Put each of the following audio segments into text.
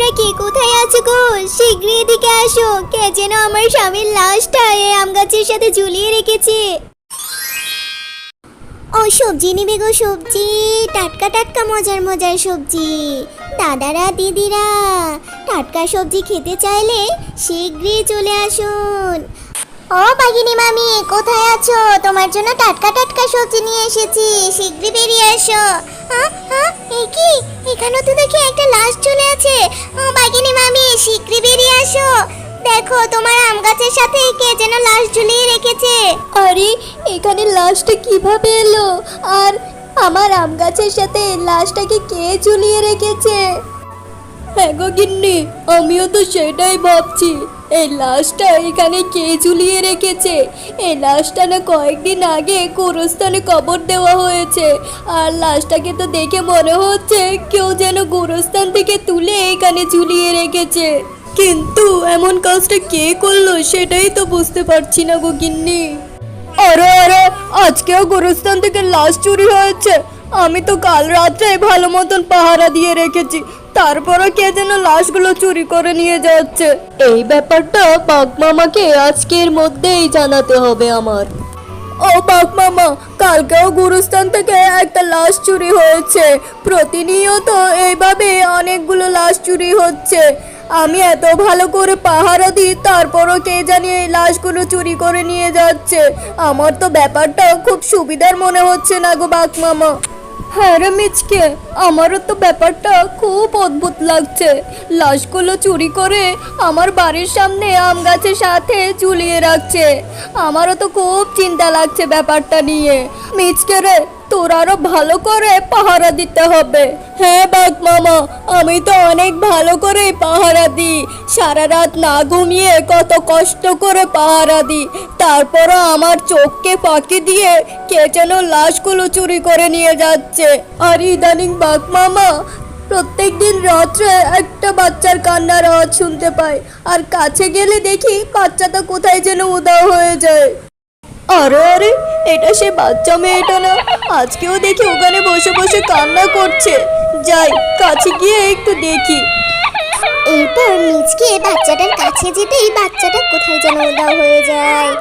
তোমরা কে কোথায় আছো গো? শীঘ্রই এদিকে আসো, কে যেন আমার স্বামীর লাশটা এই আম গাছের সাথে ঝুলিয়ে রেখেছে। ও সবজি নিবে গো, সবজি, টাটকা টাটকা মজার মজার সবজি। দাদারা দিদিরা টাটকা সবজি খেতে চাইলে শীঘ্রই চলে আসুন। ও বাগিনী মামি, কোথায় আছো? তোমার জন্য টাটকা টাটকা সবজি নিয়ে এসেছি, শীঘ্রই বেরিয়ে এসো। কি এখানে তো দেখি একটা লাশ চলে আছে। ও বাগিনী মামি, শীঘ্রই বেরিয়ে আসো, দেখো তোমার আম গাছের সাথে কে যেন লাশ ঝুলিয়ে রেখেছে। আরে এখানে লাশটা কিভাবে এলো? আর আমার আম গাছের সাথে লাশটাকে কে ঝুলিয়ে রেখেছে? হ্যাঁ গো গিন্নি, আমিও তো সেটাই ভাবছি, এই লাশটা এখানে কে ঝুলিয়ে রেখেছে? এই লাশটা না কয়েকদিন আগে গোরস্থানে কবর দেওয়া হয়েছে, আর লাশটাকে তো দেখে মনে হচ্ছে কেউ যেন গোরস্থান থেকে তুলে এখানে ঝুলিয়ে রেখেছে। কিন্তু এমন কাজটা কে করলো সেটাই তো বুঝতে পারছি না গো গিন্নি। আরে আরে, আজকেও গোরস্থান থেকে লাশ চুরি হয়েছে। আমি তো কাল রাত্রে ভালো মতন পাহারা দিয়ে রেখেছি, তারপরও কে যেন লাশগুলো চুরি করে নিয়ে যাচ্ছে। এই ব্যাপারটা বাঘ মামাকে আজকের মধ্যেই জানাতে হবে আমার। ও বাঘ মামা, কালকেও গুরুস্থান থেকে একটা লাশ চুরি হয়েছে। প্রতিনিয়ত এইভাবে অনেকগুলো লাশ চুরি হচ্ছে। আমি এত ভালো করে পাহারা দিই, তারপরও কে জানি এই লাশগুলো চুরি করে নিয়ে যাচ্ছে। আমার তো ব্যাপারটা খুব সুবিধার মনে হচ্ছে না গো বাঘ মামা। হ্যাঁ রে মিচকে, আমারও তো ব্যাপারটা খুব অদ্ভুত লাগছে। লাশগুলো চুরি করে আমার বাড়ির সামনে আম গাছের সাথে ঝুলিয়ে রাখছে। আমারও তো খুব চিন্তা লাগছে ব্যাপারটা নিয়ে। মিচকে রে, তোর আরো ভালো করে পাহারা দিতে হবে। হ্যাঁ বাঘ মামা, আমি তো অনেক ভালো করে পাহারা দিই, সারা রাত না ঘুমিয়ে কত কষ্ট করে পাহারা দিই, তারপরও আমার চোখকে ফাঁকি দিয়ে কে যেন লাশগুলো চুরি করে নিয়ে যাচ্ছে। আর ইদানিং বাঘ মামা, প্রত্যেক দিন রাত্রে একটা বাচ্চার কান্নার আওয়াজ শুনতে পাই, আর কাছে গেলে দেখি বাচ্চাটা কোথায় যেন উধাও হয়ে যায়। আরে আরে, এটা সে বাচ্চা মেয়েটা না? আজকেও দেখি ওখানে বসে বসে কান্না করছে। যাই, কাছে গিয়ে একটু দেখি। এরপর মিচকে বাচ্চাটার কাছে যেতেই বাচ্চাটা কোথায় যেন উধাও হয়ে যায়।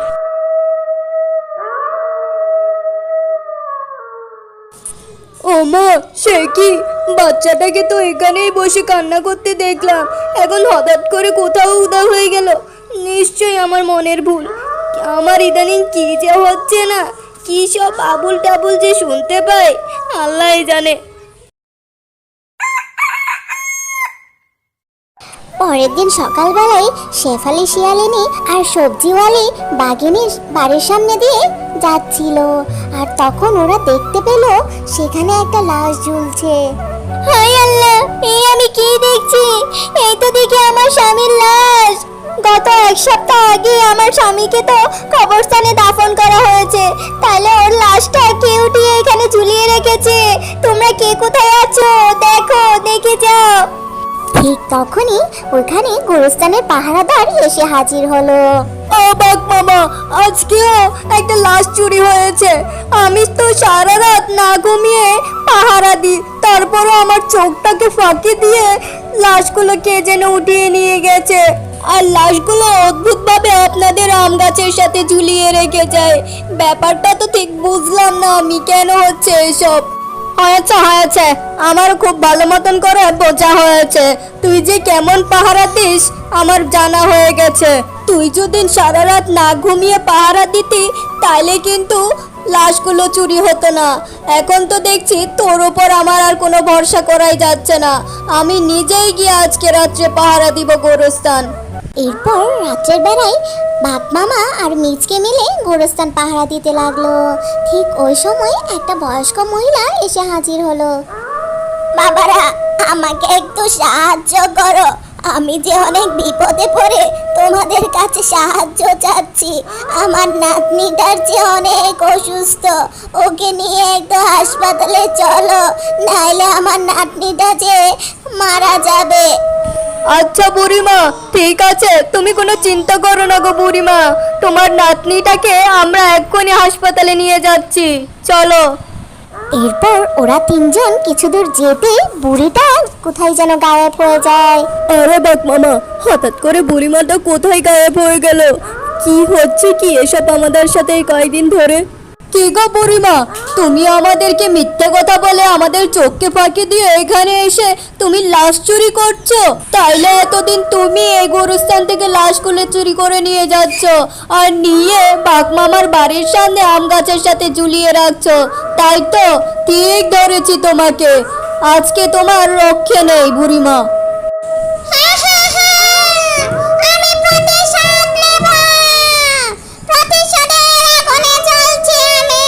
ও মা, সে কি? বাচ্চাটাকে তো এখানেই বসে কান্না করতে দেখলাম, এখন হঠাৎ করে কোথাও উধাও হয়ে গেল। নিশ্চয়ই আমার মনের ভুল। আমার ইদানিং কি যে হচ্ছে না, কি সব আবুল টাবুল যে শুনতে পাই, আল্লাহই জানে। পরের দিন সকালবেলায় শেফালি শিয়ালিনী আর সবজিওয়ালি বাঘিনীর বাড়ির সামনে দিয়ে যাচ্ছিল, আর তখন ওরা দেখতে পেল সেখানে একটা লাশ ঝুলছে। হায় আল্লাহ, এই আমি কি দেখছি? এই তো দেখি আমার স্বামীর লাশ। গত এক সপ্তাহ আগে আমার স্বামীকে তো কবরস্থানে দাফন করা হয়েছে, তাহলে ওর লাশটা কে উঠিয়ে এখানে ঝুলিয়ে রেখেছে। তোমরা কে কোথায় আছো? দেখো, দেখে যাও। ঠিক তখনই ওখানে গোরস্থানের পাহারাদার এসে হাজির হলো। ও বাঘ মামা, আজকেও একটা লাশ চুরি হয়েছে। আমি তো সারা রাত না ঘুমিয়ে পাহারা দিই, তারপরও আমার চোখটাকে ফাঁকি দিয়ে লাশগুলো কে যেন উঠিয়ে নিয়ে গেছে। আর লাশগুলো অদ্ভুতভাবে আপনাদের আম গাছের সাথে ঝুলিয়ে রেখে যায়। ব্যাপারটা তো ঠিক বুঝলাম না আমি, কেন হচ্ছে এসব। হয়েছে, আমার খুব ভালো মতন করে বোঝা হয়েছে। তুই যে কেমন পাহারা দিস আমার জানা হয়ে গেছে। তুই যদি সারা রাত না ঘুমিয়ে পাহারা দিতি, তাইলে কিন্তু লাশগুলো চুরি হতো না। এখন তো দেখছি তোর ওপর আমার আর কোনো ভরসা করাই যাচ্ছে না। আমি নিজেই গিয়ে আজকে রাত্রে পাহারা দিব গোরস্থান। এরপর রাত্রের বেলায় বাঘ মামা আর মিচকে মিলে গোরস্থান পাহারা দিতে লাগলো। ঠিক ওই সময় একটা বয়স্ক মহিলা এসে হাজির হলো। বাবারা, আমাকে একটু সাহায্য করো, আমি যে অনেক বিপদে পড়ে তোমাদের কাছে সাহায্য চাচ্ছি। আমার নাতনিটার যে অনেক অসুস্থ, ওকে নিয়ে একটু হাসপাতালে চলো, নাইলে আমার নাতনিটা যে মারা যাবে। আচ্ছা বুড়িমা, ঠিক আছে, তুমি কোনো চিন্তা করো না গো বুড়িমা। তোমার নাতনিটাকে আমরা এক্ষুনি হাসপাতালে নিয়ে যাচ্ছি, চলো। এরপর ওরা তিনজন কিছু দূর যেতে বুড়িটা কোথায় যেন গায়েব হয়ে যায়। আরে বাঘ মামা, হঠাৎ করে বুড়িমাটা কোথায় গায়েব হয়ে গেল? কি হচ্ছে কি এসব আমাদের সাথে এই কয়েকদিন ধরে? কি গো বুড়িমা, তুমি আমাদেরকে মিথ্যে কথা বলে আমাদের চোখকে ফাঁকি দিয়ে এখানে এসে তুমি লাশ চুরি করছো? তাইলে এতদিন তুমি এই গোরস্থান থেকে লাশগুলো চুরি করে নিয়ে যাচ্ছ আর নিয়ে বাঘ মামার বাড়ির সামনে আম গাছের সাথে ঝুলিয়ে রাখছো, তাই তো? ঠিক ধরেছি তোমাকে, আজকে তোমার রক্ষে নেই বুড়িমা। আমি প্রতিশোধ নেব। প্রতিশোধের আগুনে জ্বলছি আমি।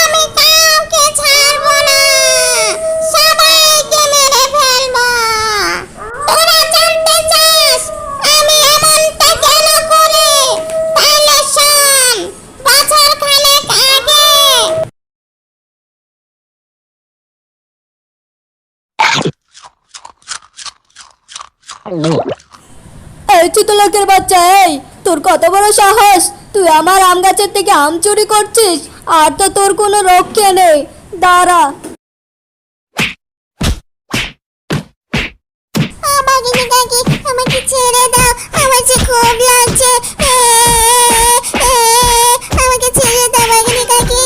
আমি কাউকে ছাড়বো না। সবাইকে মেরে ফেলবো। তোরা জানতে চাস আমি এমনটা কেন করি? তাহলে শোন, বছর খানেক আগে এই চিতলকের বাচ্চা, এই তোর কত বড় সাহস! তুই আমার আম গাছের থেকে আম চুরি করছিস, আর তো তোর কোনো রক্ষে নেই। দাঁড়া। বাঘিনী কাকি, আমাকে ছেড়ে দাও। আমার যে খুব লাগছে। আমাকে ছেড়ে দাও বাঘিনী কাকি।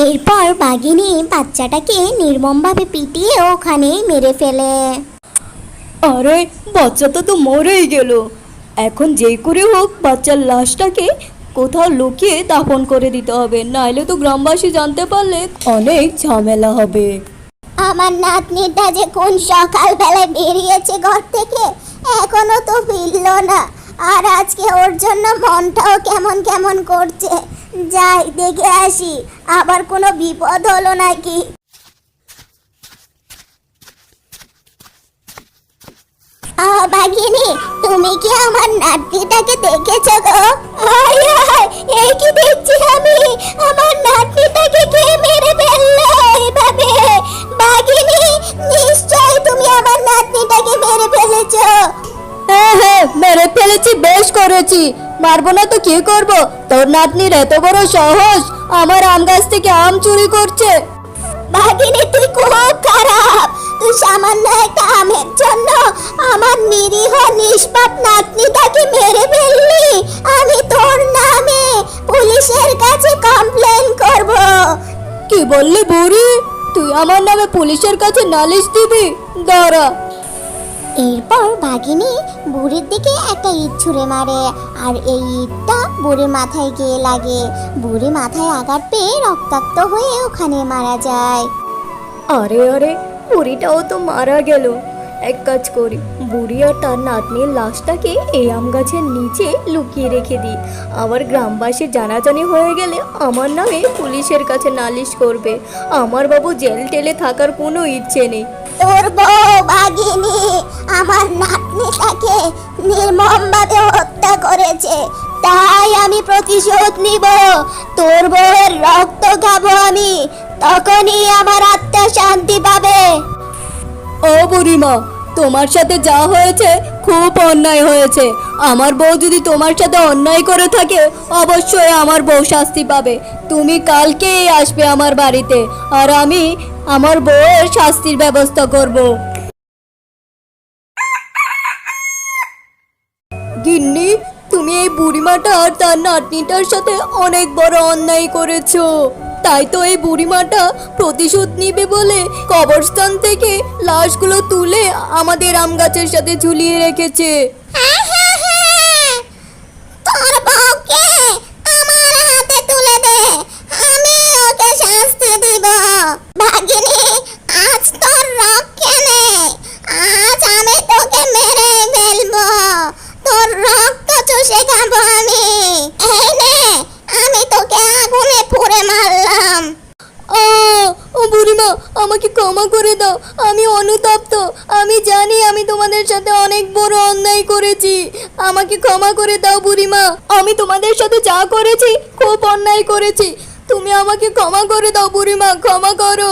এরপর বাঘিনী বাচ্চাটাকে নির্মমভাবে পিটিয়ে ওখানেই মেরে ফেলে। আরে বাচ্চাটা তো মরেই গেল। এখন যেই করে হোক বাচ্চার লাশটাকে কোথাও লুকিয়ে দাফন করে দিতে হবে, নাইলে তো গ্রামবাসী জানতে পারলে অনেক ঝামেলা হবে। আমার নাতনিটা যে কোন সকালবেলায় বেরিয়েছে ঘর থেকে, এখনো তো ফিরলো না। আর আজকে ওর জন্য মনটাও কেমন কেমন করছে। যাই দেখে আসি, আবার কোনো বিপদ হলো নাকি। বাঘিনী, তুমি কি আমার নাতনিটাকে দেখেছো গো? এই কি দেখছি আমি? আমার নাতনিটাকে কে মেরে ফেললো এভাবে? বাঘিনী, নিশ্চয়ই তুমি আমার নাতনিটাকে মেরে ফেলেছো। হ্যাঁ হ্যাঁ, মেরে ফেলেছি, বেশ করেছি। মারবো না তো কি করব? তোর নাতনির এত বড় সাহস আমার আম গাছ থেকে আম চুরি করছে। বাঘিনী, তুই খুব খারাপ। তুই সামান্য একটা আমের জন্য আমার নিরীহ নিষ্পাপ নাতনিটাকে মেরে ফেললি। আমি তোর নামে পুলিশের কাছে কমপ্লেন করব। কি বললি বুড়ি? তুই আমার নামে পুলিশের কাছে নালিশ দিবি? দাঁড়া। এরপর বাঘিনী বুড়ির দিকে একটা ইট ছুঁড়ে মারে, আর এই ইটটা বুড়ির মাথায় গিয়ে লাগে। বুড়ি মাথায় আঘাত পেয়ে রক্তাক্ত হয়ে ওখানে মারা যায়। আরে আরে, বুড়িটাও তো মারা গেল। এক কাজ করি, বুড়ি আর তার নাতনির লাশটাকে এই আম গাছের নিচে লুকিয়ে রেখে দিই। আবার গ্রামবাসীর জানাজানি হয়ে গেলে আমার নামে পুলিশের কাছে নালিশ করবে। আমার বাবু জেল টেলে থাকার কোনো ইচ্ছে নেই। তোর বউ বাঘিনী আমার নাতনিটাকে নির্মমভাবে হত্যা করেছে, তাই আমি প্রতিশোধ নিব। তোর বউয়ের রক্ত খাবো আমি, তখনই আমার আত্মা শান্তি পাবে। ও বুড়িমা, তোমার সাথে যা হয়েছে খুব অন্যায় হয়েছে। আমার বউ যদি তোমার সাথে অন্যায় করে থাকে, অবশ্যই আমার বউ শাস্তি পাবে। তুমি কালকেই আসবে আমার বাড়িতে, আর আমি আমার বউয়ের শাস্তির ব্যবস্থা করব। গিন্নি, তুমি এই বুড়িমাটা আর তার নাতনিটার সাথে অনেক বড় অন্যায় করেছো। তাই তো এই বুড়িমাটা প্রতিশোধ নিবে বলে কবরস্থান থেকে লাশগুলো তুলে আমাদের আম গাছের সাথে ঝুলিয়ে রেখেছে। তোর বউকে আমার হাতে তুলে দে, আমি ওকে শাস্তি দিব। ভাগিনী, আজ তোর রক্ষে নেই। আজ আমি তোকে মেরে ফেলবো। তোর রক্ত চুষে খাবো আমি। এই নে, আমি তোকে আগুনে পুড়ে মারলাম। ও বুড়িমা, আমাকে ক্ষমা করে দাও। আমি অনুতপ্ত। আমি জানি আমি তোমাদের সাথে অনেক বড় অন্যায় করেছি। আমাকে ক্ষমা করে দাও বুড়িমা। আমি তোমাদের সাথে যা করেছি খুব অন্যায় করেছি। তুমি আমাকে ক্ষমা করে দাও বুড়িমা, ক্ষমা করো।